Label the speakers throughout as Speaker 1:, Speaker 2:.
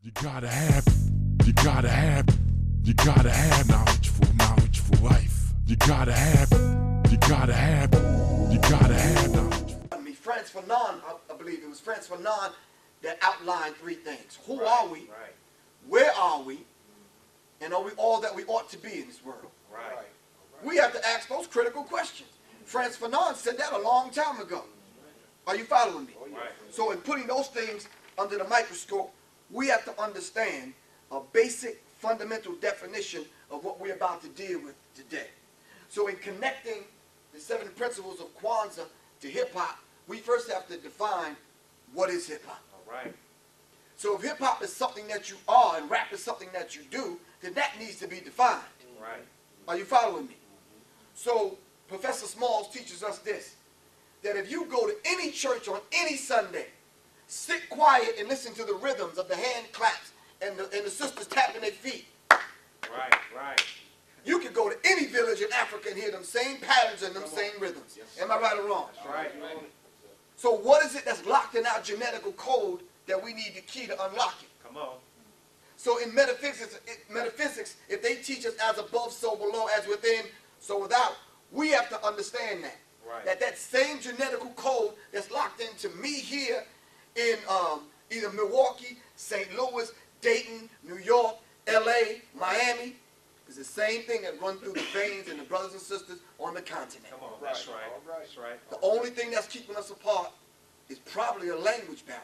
Speaker 1: You gotta have knowledge for life. You gotta have knowledge.
Speaker 2: Friends for None, I believe it was Friends for None that outlined three things. Who are we?
Speaker 3: Right.
Speaker 2: Where are we? And are we all that we ought to be in this world?
Speaker 3: Right.
Speaker 2: We have to ask those critical questions. Friends for None said that a long time ago. Are you following me?
Speaker 3: Right.
Speaker 2: So in putting those things under the microscope, we have to understand a basic fundamental definition of what we're about to deal with today. So in connecting the 7 principles of Kwanzaa to hip-hop, we first have to define what is hip-hop.
Speaker 3: All right.
Speaker 2: So if hip-hop is something that you are and rap is something that you do, then that needs to be defined.
Speaker 3: Right.
Speaker 2: Are you following me? So Professor Smalls teaches us this, that if you go to any church on any Sunday, sit quiet and listen to the rhythms of the hand claps and the sisters tapping their feet.
Speaker 3: Right, right.
Speaker 2: You could go to any village in Africa and hear them same patterns and them same rhythms. Am I right or wrong?
Speaker 3: That's right.
Speaker 2: So what is it that's locked in our genetical code that we need the key to unlock it?
Speaker 3: Come on.
Speaker 2: So in metaphysics, if they teach us as above, so below, as within, so without, we have to understand that.
Speaker 3: Right.
Speaker 2: That same genetical code that's locked into me here in either Milwaukee, St. Louis, Dayton, New York, LA, Miami, is the same thing that runs through the veins and the brothers and sisters on the continent.
Speaker 3: Come on. That's right. That's right.
Speaker 2: The only thing that's keeping us apart is probably a language barrier.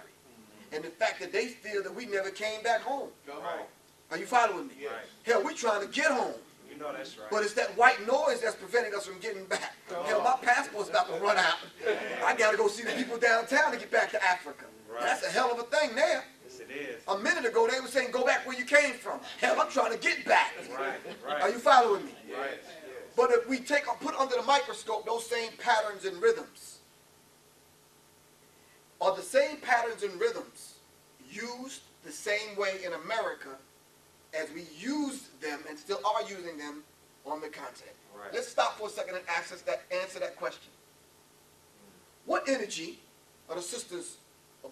Speaker 2: And the fact that they feel that we never came back home.
Speaker 3: Right.
Speaker 2: Are you following me?
Speaker 3: Right.
Speaker 2: Hell, we're trying to get home.
Speaker 3: You know that's right.
Speaker 2: But it's that white noise that's preventing us from getting back. Hell, my passport's about to run out. I got to go see the people downtown to get back to Africa.
Speaker 3: Right.
Speaker 2: That's a hell of a thing there.
Speaker 3: Yes, it is.
Speaker 2: A minute ago, they were saying, go back where you came from. Hell, I'm trying to get back.
Speaker 3: Right, right.
Speaker 2: Are you following me?
Speaker 3: Right.
Speaker 2: But if we put under the microscope those same patterns and rhythms, are the same patterns and rhythms used the same way in America as we used them and still are using them on the continent?
Speaker 3: Right.
Speaker 2: Let's stop for a second and answer that question. What energy are the sisters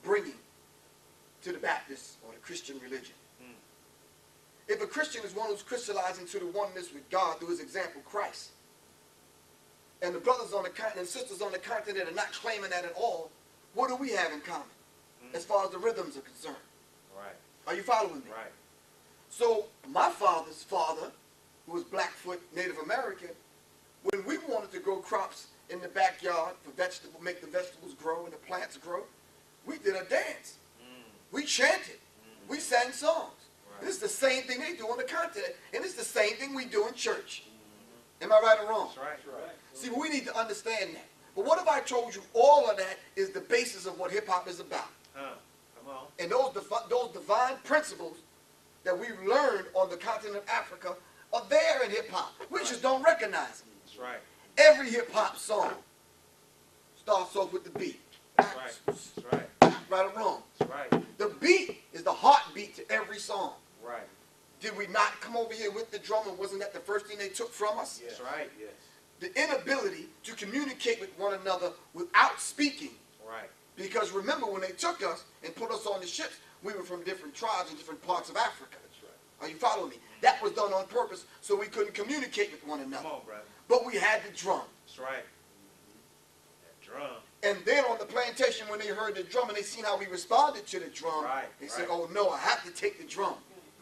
Speaker 2: bringing to the Baptist or the Christian religion? If a Christian is one who's crystallizing to the oneness with God through his example, Christ, and the brothers on the continent and sisters on the continent are not claiming that at all, what do we have in common as far as the rhythms are concerned?
Speaker 3: Right.
Speaker 2: Are you following me?
Speaker 3: Right.
Speaker 2: So my father's father, who was Blackfoot Native American, when we wanted to grow crops in the backyard for make the vegetables grow and the plants grow, we did a dance. We chanted. We sang songs.
Speaker 3: Right.
Speaker 2: This is the same thing they do on the continent, and it's the same thing we do in church. Am I right or wrong?
Speaker 3: That's right. Right.
Speaker 2: See, we need to understand that. But what if I told you all of that is the basis of what hip-hop is about?
Speaker 3: Huh. Come on.
Speaker 2: And those divine principles that we've learned on the continent of Africa are there in hip-hop. We just don't recognize them.
Speaker 3: That's right.
Speaker 2: Every hip-hop song starts off with the beat.
Speaker 3: That's right. That's right.
Speaker 2: Right or wrong?
Speaker 3: That's right.
Speaker 2: The beat is the heartbeat to every song.
Speaker 3: Right.
Speaker 2: Did we not come over here with the drum, and wasn't that the first thing they took from us?
Speaker 3: That's right. Yes.
Speaker 2: The inability to communicate with one another without speaking.
Speaker 3: Right.
Speaker 2: Because remember, when they took us and put us on the ships, we were from different tribes in different parts of Africa.
Speaker 3: That's right.
Speaker 2: Are you following me? That was done on purpose so we couldn't communicate with one another.
Speaker 3: Come on, brother.
Speaker 2: But we had the drum.
Speaker 3: That's right. That drum.
Speaker 2: And then on the plantation, when they heard the drum and they seen how we responded to the drum,
Speaker 3: Right,
Speaker 2: they said,
Speaker 3: right.
Speaker 2: oh no, I have to take the drum.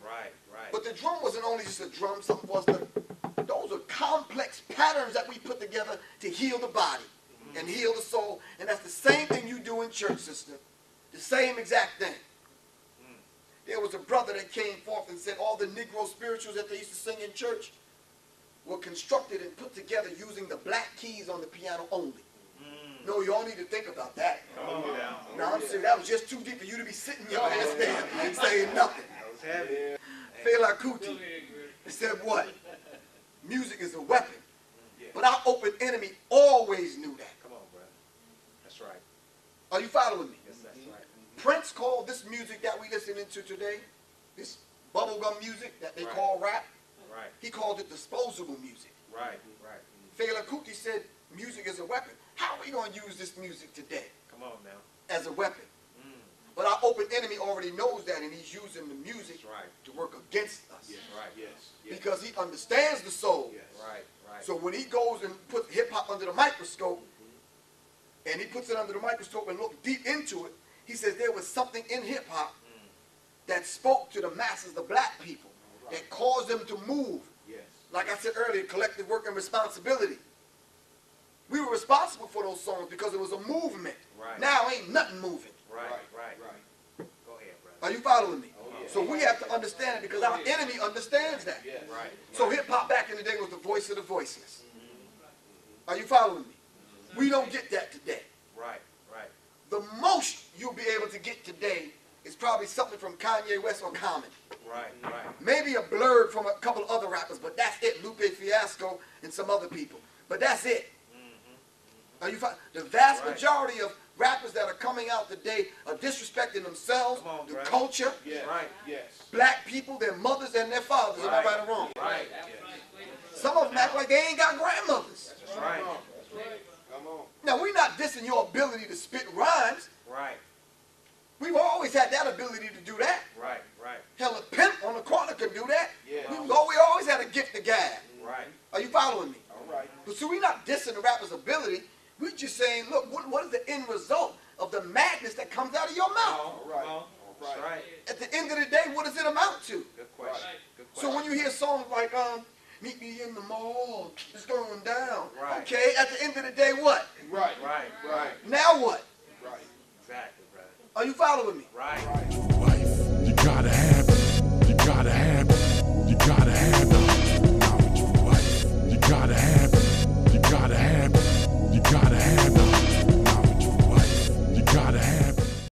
Speaker 3: Right. Right.
Speaker 2: But the drum wasn't only just a drum, something was those are complex patterns that we put together to heal the body and heal the soul. And that's the same thing you do in church, sister. The same exact thing. There was a brother that came forth and said all the Negro spirituals that they used to sing in church were constructed and put together using the black keys on the piano only. No, you all need to think about that.
Speaker 3: Come on now.
Speaker 2: No, I'm saying that was just too deep for you to be sitting your ass there and saying nothing.
Speaker 3: That was heavy.
Speaker 2: Fela Kuti said what? Music is a weapon.
Speaker 3: Yeah.
Speaker 2: But our open enemy always knew that.
Speaker 3: Come on, brother. That's right.
Speaker 2: Are you following me?
Speaker 3: Yes, that's right.
Speaker 2: Prince called this music that we listening to today, this bubblegum music that they call rap,
Speaker 3: Right.
Speaker 2: he called it disposable music.
Speaker 3: Right. Right.
Speaker 2: Fela Kuti said music is a weapon. How are we going to use this music today
Speaker 3: Come on now.
Speaker 2: as a weapon? But our open enemy already knows that, and he's using the music
Speaker 3: That's right.
Speaker 2: to work against us.
Speaker 3: Yes. Right. Yes. Yes.
Speaker 2: Because he understands the soul.
Speaker 3: Yes. Right. Right.
Speaker 2: So when he goes and puts hip-hop under the microscope, and he puts it under the microscope and looks deep into it, he says there was something in hip-hop that spoke to the masses, the black people, that caused them to move.
Speaker 3: Yes.
Speaker 2: Like I said earlier, collective work and responsibility. We were responsible for those songs because it was a movement.
Speaker 3: Right.
Speaker 2: Now ain't nothing moving.
Speaker 3: Right. Right. Right. Go ahead, brother.
Speaker 2: Are you following me?
Speaker 3: Oh, yeah.
Speaker 2: So we have to understand it because our enemy understands that.
Speaker 3: Yes. Right.
Speaker 2: So hip-hop back in the day was the voice of the voiceless. Are you following me? We don't get that today.
Speaker 3: Right. Right.
Speaker 2: The most you'll be able to get today is probably something from Kanye West or Common.
Speaker 3: Right. Right.
Speaker 2: Maybe a blurb from a couple of other rappers, but that's it. Lupe Fiasco and some other people. But that's it. Are you the vast majority of rappers that are coming out today are disrespecting themselves,
Speaker 3: Come on,
Speaker 2: the
Speaker 3: brother.
Speaker 2: culture,
Speaker 3: Yes. Right. Yes.
Speaker 2: black people, their mothers and their fathers. Am I right or wrong?
Speaker 3: Right.
Speaker 2: Some of them act like they ain't got grandmothers.
Speaker 3: That's right.
Speaker 4: Come on.
Speaker 2: Now, we're not dissing your ability to spit rhymes.
Speaker 3: Right.
Speaker 2: We've always had that ability to do that.
Speaker 3: Right. Right.
Speaker 2: Hell, a pimp on the corner could do that.
Speaker 4: Yeah.
Speaker 2: We always had a gift to gab.
Speaker 3: Right.
Speaker 2: Are you following me?
Speaker 4: All right.
Speaker 2: But so we're not dissing the rapper's ability. We're just saying, look, what is the end result of the madness that comes out of your mouth?
Speaker 4: All right. All
Speaker 3: That's
Speaker 4: right.
Speaker 3: right.
Speaker 2: At the end of the day, what does it amount to?
Speaker 3: Good question. Good question.
Speaker 2: So when you hear songs like, meet me in the mall, it's going down.
Speaker 3: Right.
Speaker 2: Okay, at the end of the day, what?
Speaker 4: Right.
Speaker 3: Right.
Speaker 4: Right.
Speaker 2: Now what?
Speaker 4: Right.
Speaker 3: Exactly, brother.
Speaker 2: Are you following me?
Speaker 3: Right.
Speaker 4: Right.